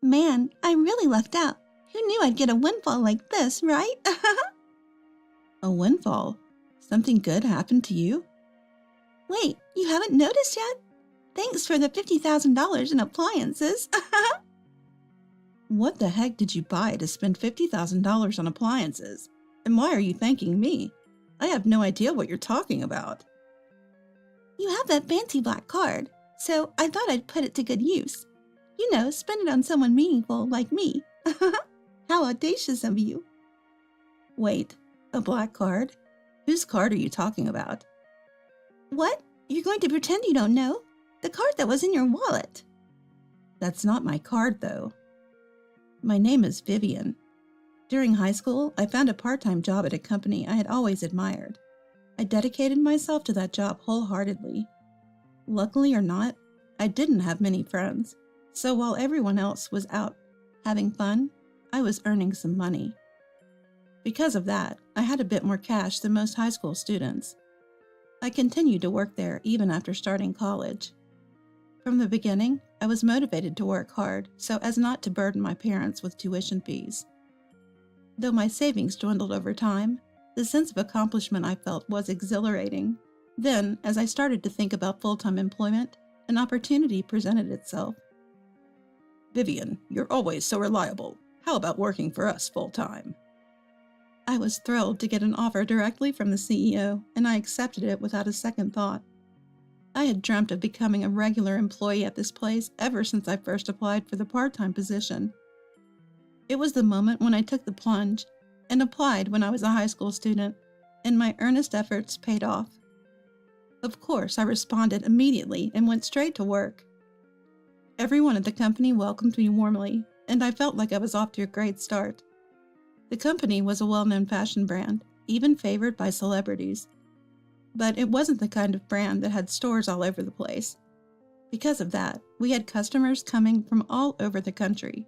Man, I really lucked out. Who knew I'd get a windfall like this, right? A windfall? Something good happened to you? Wait, you haven't noticed yet? Thanks for the $50,000 in appliances. What the heck did you buy to spend $50,000 on appliances? And why are you thanking me? I have no idea what you're talking about. You have that fancy black card, so I thought I'd put it to good use. You know, spend it on someone meaningful like me. How audacious of you. Wait, a black card? Whose card are you talking about? What? You're going to pretend you don't know? The card that was in your wallet. That's not my card, though. My name is Vivian. During high school, I found a part-time job at a company I had always admired. I dedicated myself to that job wholeheartedly. Luckily or not, I didn't have many friends, so while everyone else was out having fun, I was earning some money. Because of that, I had a bit more cash than most high school students. I continued to work there even after starting college. From the beginning, I was motivated to work hard so as not to burden my parents with tuition fees. Though my savings dwindled over time, the sense of accomplishment I felt was exhilarating. Then, as I started to think about full-time employment, an opportunity presented itself. Vivian, you're always so reliable. How about working for us full-time? I was thrilled to get an offer directly from the CEO, and I accepted it without a second thought. I had dreamt of becoming a regular employee at this place ever since I first applied for the part-time position. It was the moment when I took the plunge and applied when I was a high school student, and my earnest efforts paid off. Of course, I responded immediately and went straight to work. Everyone at the company welcomed me warmly, and I felt like I was off to a great start. The company was a well-known fashion brand, even favored by celebrities. But it wasn't the kind of brand that had stores all over the place. Because of that, we had customers coming from all over the country.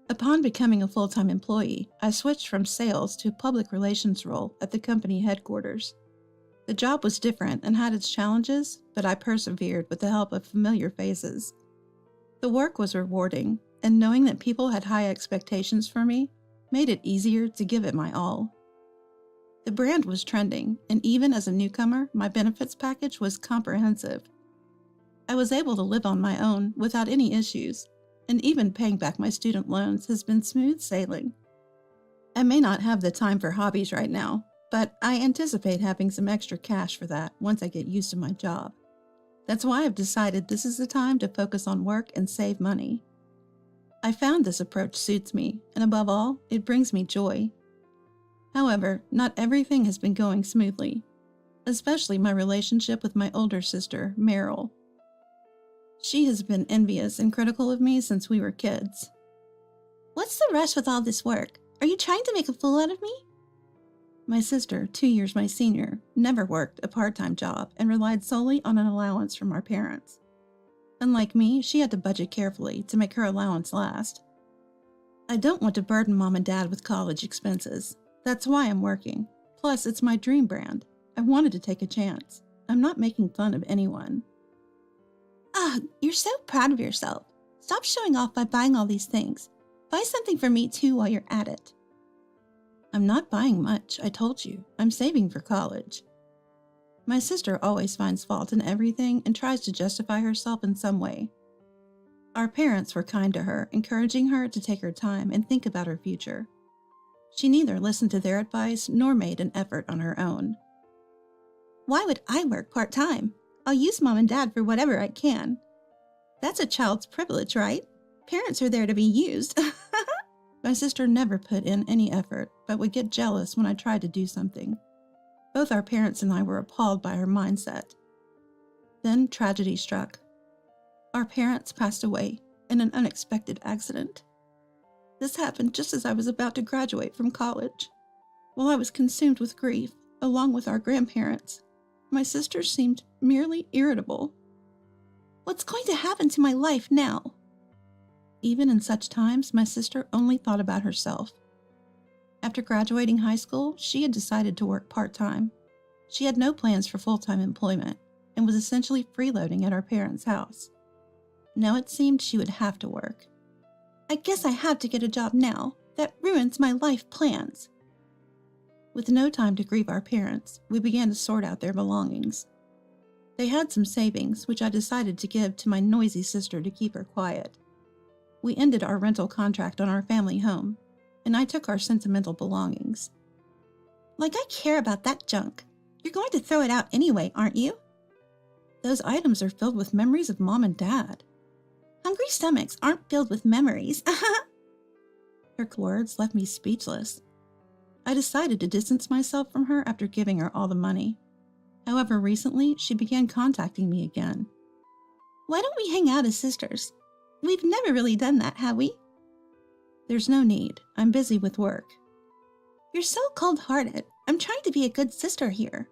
Upon becoming a full-time employee, I switched from sales to a public relations role at the company headquarters. The job was different and had its challenges, but I persevered with the help of familiar faces. The work was rewarding, and knowing that people had high expectations for me made it easier to give it my all. The brand was trending, and even as a newcomer, my benefits package was comprehensive. I was able to live on my own without any issues, and even paying back my student loans has been smooth sailing. I may not have the time for hobbies right now, but I anticipate having some extra cash for that once I get used to my job. That's why I've decided this is the time to focus on work and save money. I found this approach suits me, and above all, it brings me joy. However, not everything has been going smoothly, especially my relationship with my older sister, Meryl. She has been envious and critical of me since we were kids. What's the rush with all this work? Are you trying to make a fool out of me? My sister, 2 years my senior, never worked a part-time job and relied solely on an allowance from our parents. Unlike me, she had to budget carefully to make her allowance last. I don't want to burden Mom and Dad with college expenses. That's why I'm working. Plus, it's my dream brand. I wanted to take a chance. I'm not making fun of anyone. You're so proud of yourself. Stop showing off by buying all these things. Buy something for me too while you're at it. I'm not buying much, I told you. I'm saving for college. My sister always finds fault in everything and tries to justify herself in some way. Our parents were kind to her, encouraging her to take her time and think about her future. She neither listened to their advice nor made an effort on her own. Why would I work part-time? I'll use Mom and Dad for whatever I can. That's a child's privilege, right? Parents are there to be used. My sister never put in any effort, but would get jealous when I tried to do something. Both our parents and I were appalled by her mindset. Then tragedy struck. Our parents passed away in an unexpected accident. This happened just as I was about to graduate from college. While I was consumed with grief, along with our grandparents, my sister seemed merely irritable. What's going to happen to my life now? Even in such times, my sister only thought about herself. After graduating high school, she had decided to work part-time. She had no plans for full-time employment and was essentially freeloading at our parents' house. Now it seemed she would have to work. I guess I have to get a job now. That ruins my life plans. With no time to grieve our parents, we began to sort out their belongings. They had some savings, which I decided to give to my noisy sister to keep her quiet. We ended our rental contract on our family home, and I took our sentimental belongings. Like I care about that junk. You're going to throw it out anyway, aren't you? Those items are filled with memories of Mom and Dad. Hungry stomachs aren't filled with memories. Her words left me speechless. I decided to distance myself from her after giving her all the money. However, recently, she began contacting me again. Why don't we hang out as sisters? We've never really done that, have we? There's no need. I'm busy with work. You're so cold-hearted. I'm trying to be a good sister here.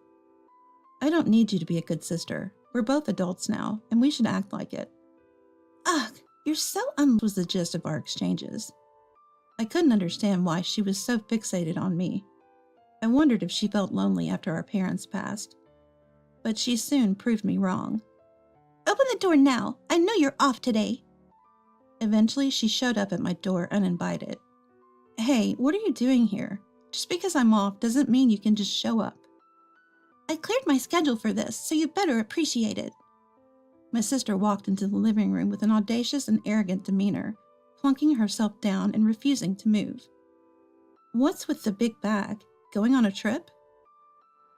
I don't need you to be a good sister. We're both adults now, and we should act like it. Ugh, you're so was the gist of our exchanges. I couldn't understand why she was so fixated on me. I wondered if she felt lonely after our parents passed. But she soon proved me wrong. Open the door now. I know you're off today. Eventually, she showed up at my door uninvited. Hey, what are you doing here? Just because I'm off doesn't mean you can just show up. I cleared my schedule for this, so you better appreciate it. My sister walked into the living room with an audacious and arrogant demeanor, plunking herself down and refusing to move. What's with the big bag? Going on a trip?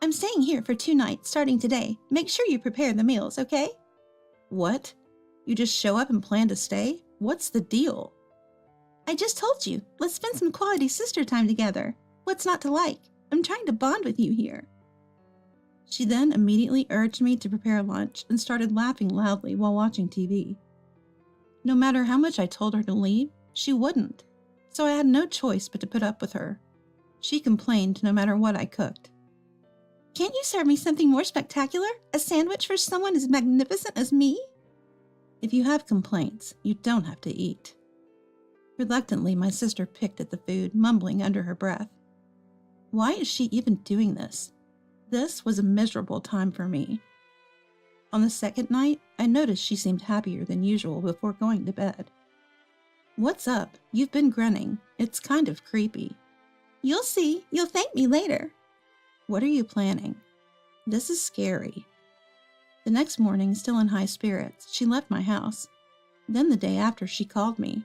I'm staying here for 2 nights starting today. Make sure you prepare the meals, okay? What? You just show up and plan to stay? What's the deal? I just told you. Let's spend some quality sister time together. What's not to like? I'm trying to bond with you here. She then immediately urged me to prepare lunch and started laughing loudly while watching TV. No matter how much I told her to leave, she wouldn't, so I had no choice but to put up with her. She complained no matter what I cooked. Can't you serve me something more spectacular? A sandwich for someone as magnificent as me? If you have complaints, you don't have to eat. Reluctantly, my sister picked at the food, mumbling under her breath. Why is she even doing this? This was a miserable time for me. On the second night, I noticed she seemed happier than usual before going to bed. What's up? You've been grinning. It's kind of creepy. You'll see. You'll thank me later. What are you planning? This is scary. The next morning, still in high spirits, she left my house. Then the day after, she called me.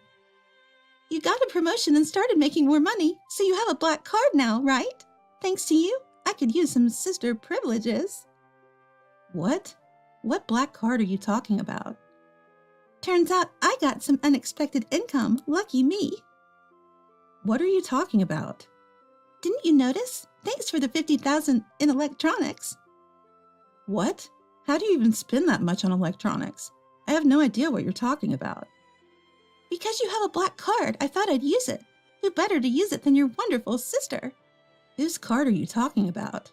You got a promotion and started making more money, so you have a black card now, right? Thanks to you, I could use some sister privileges. What? What black card are you talking about? Turns out I got some unexpected income. Lucky me. What are you talking about? Didn't you notice? Thanks for the $50,000 in electronics. What? How do you even spend that much on electronics? I have no idea what you're talking about. Because you have a black card, I thought I'd use it. Who better to use it than your wonderful sister? Whose card are you talking about?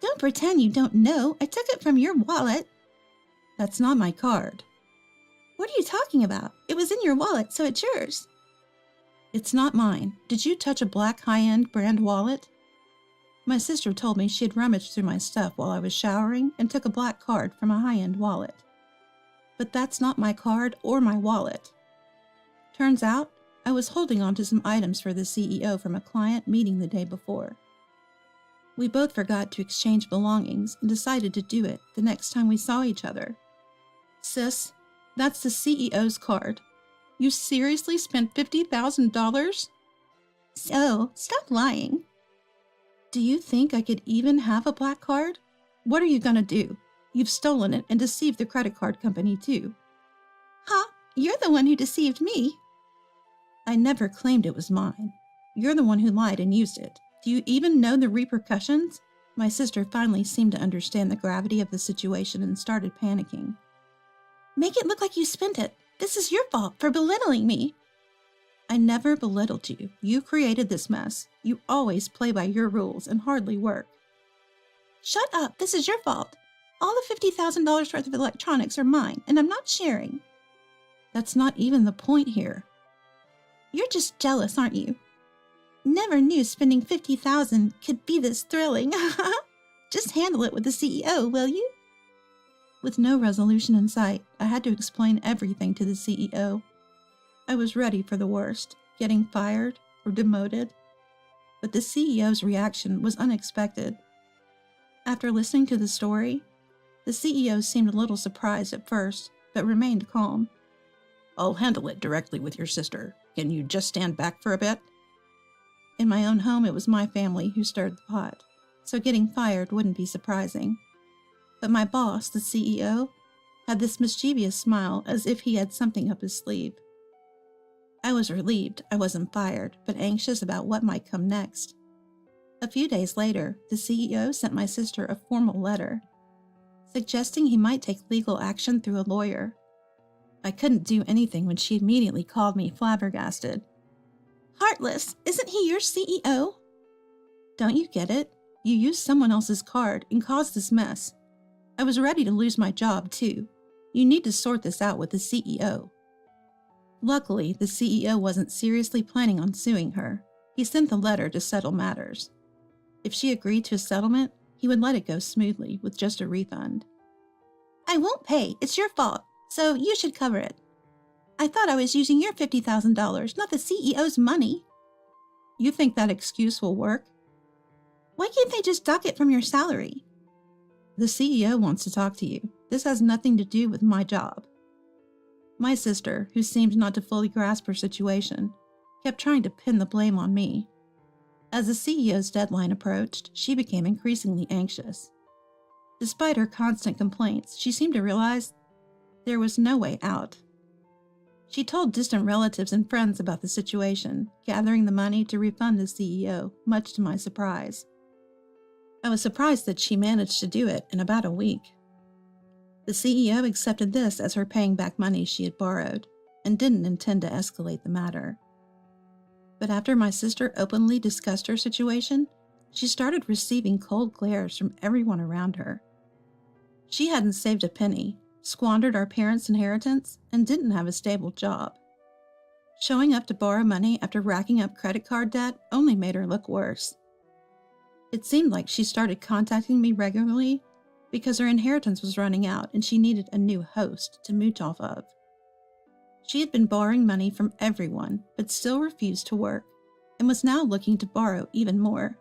Don't pretend you don't know. I took it from your wallet. That's not my card. What are you talking about? It was in your wallet, so it's yours. It's not mine. Did you touch a black high-end brand wallet? My sister told me she had rummaged through my stuff while I was showering and took a black card from a high-end wallet. But that's not my card or my wallet. Turns out, I was holding on to some items for the CEO from a client meeting the day before. We both forgot to exchange belongings and decided to do it the next time we saw each other. Sis, that's the CEO's card. You seriously spent $50,000? So, stop lying. Do you think I could even have a black card? What are you gonna do? You've stolen it and deceived the credit card company too. Huh? You're the one who deceived me. I never claimed it was mine. You're the one who lied and used it. Do you even know the repercussions? My sister finally seemed to understand the gravity of the situation and started panicking. Make it look like you spent it. This is your fault for belittling me. I never belittled you. You created this mess. You always play by your rules and hardly work. Shut up. This is your fault. All the $50,000 worth of electronics are mine, and I'm not sharing. That's not even the point here. You're just jealous, aren't you? Never knew spending $50,000 could be this thrilling. Just handle it with the CEO, will you? With no resolution in sight, I had to explain everything to the CEO. I was ready for the worst, getting fired or demoted. But the CEO's reaction was unexpected. After listening to the story, the CEO seemed a little surprised at first, but remained calm. "I'll handle it directly with your sister. Can you just stand back for a bit?" In my own home, it was my family who stirred the pot, so getting fired wouldn't be surprising. But my boss, the CEO, had this mischievous smile as if he had something up his sleeve. I was relieved I wasn't fired, but anxious about what might come next. A few days later, the CEO sent my sister a formal letter, suggesting he might take legal action through a lawyer. I couldn't do anything when she immediately called me flabbergasted. "Heartless, isn't he your CEO? Don't you get it? You used someone else's card and caused this mess. I was ready to lose my job, too. You need to sort this out with the CEO." Luckily, the CEO wasn't seriously planning on suing her. He sent the letter to settle matters. If she agreed to a settlement, he would let it go smoothly with just a refund. "I won't pay. It's your fault, so you should cover it. I thought I was using your $50,000, not the CEO's money." You think that excuse will work? Why can't they just dock it from your salary? The CEO wants to talk to you. This has nothing to do with my job. My sister, who seemed not to fully grasp her situation, kept trying to pin the blame on me. As the CEO's deadline approached, she became increasingly anxious. Despite her constant complaints, she seemed to realize there was no way out. She told distant relatives and friends about the situation, gathering the money to refund the CEO, much to my surprise. I was surprised that she managed to do it in about a week. The CEO accepted this as her paying back money she had borrowed, and didn't intend to escalate the matter. But after my sister openly discussed her situation, she started receiving cold glares from everyone around her. She hadn't saved a penny, squandered our parents' inheritance, and didn't have a stable job. Showing up to borrow money after racking up credit card debt only made her look worse. It seemed like she started contacting me regularly because her inheritance was running out and she needed a new host to mooch off of. She had been borrowing money from everyone, but still refused to work, and was now looking to borrow even more.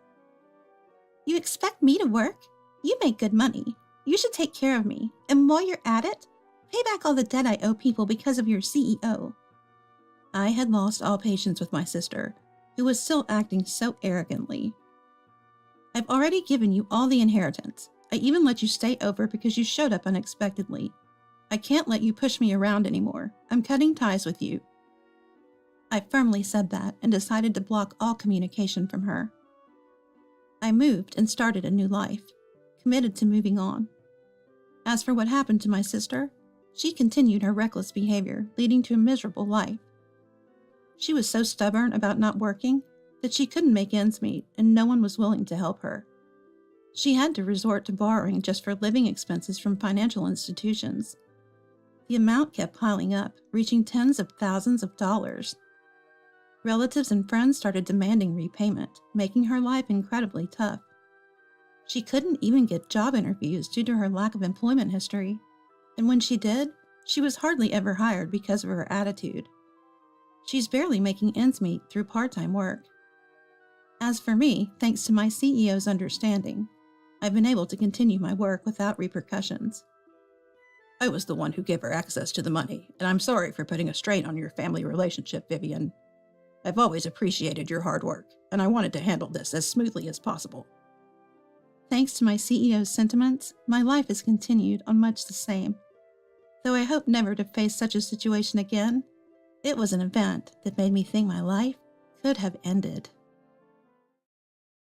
"You expect me to work? You make good money. You should take care of me, and while you're at it, pay back all the debt I owe people because of your CEO." I had lost all patience with my sister, who was still acting so arrogantly. "I've already given you all the inheritance. I even let you stay over because you showed up unexpectedly. I can't let you push me around anymore. I'm cutting ties with you." I firmly said that and decided to block all communication from her. I moved and started a new life, committed to moving on. As for what happened to my sister, she continued her reckless behavior, leading to a miserable life. She was so stubborn about not working that she couldn't make ends meet, and no one was willing to help her. She had to resort to borrowing just for living expenses from financial institutions. The amount kept piling up, reaching tens of thousands of dollars. Relatives and friends started demanding repayment, making her life incredibly tough. She couldn't even get job interviews due to her lack of employment history, and when she did, she was hardly ever hired because of her attitude. She's barely making ends meet through part-time work. As for me, thanks to my CEO's understanding, I've been able to continue my work without repercussions. "I was the one who gave her access to the money, and I'm sorry for putting a strain on your family relationship, Vivian. I've always appreciated your hard work, and I wanted to handle this as smoothly as possible." Thanks to my CEO's sentiments, my life has continued on much the same. Though I hope never to face such a situation again, it was an event that made me think my life could have ended.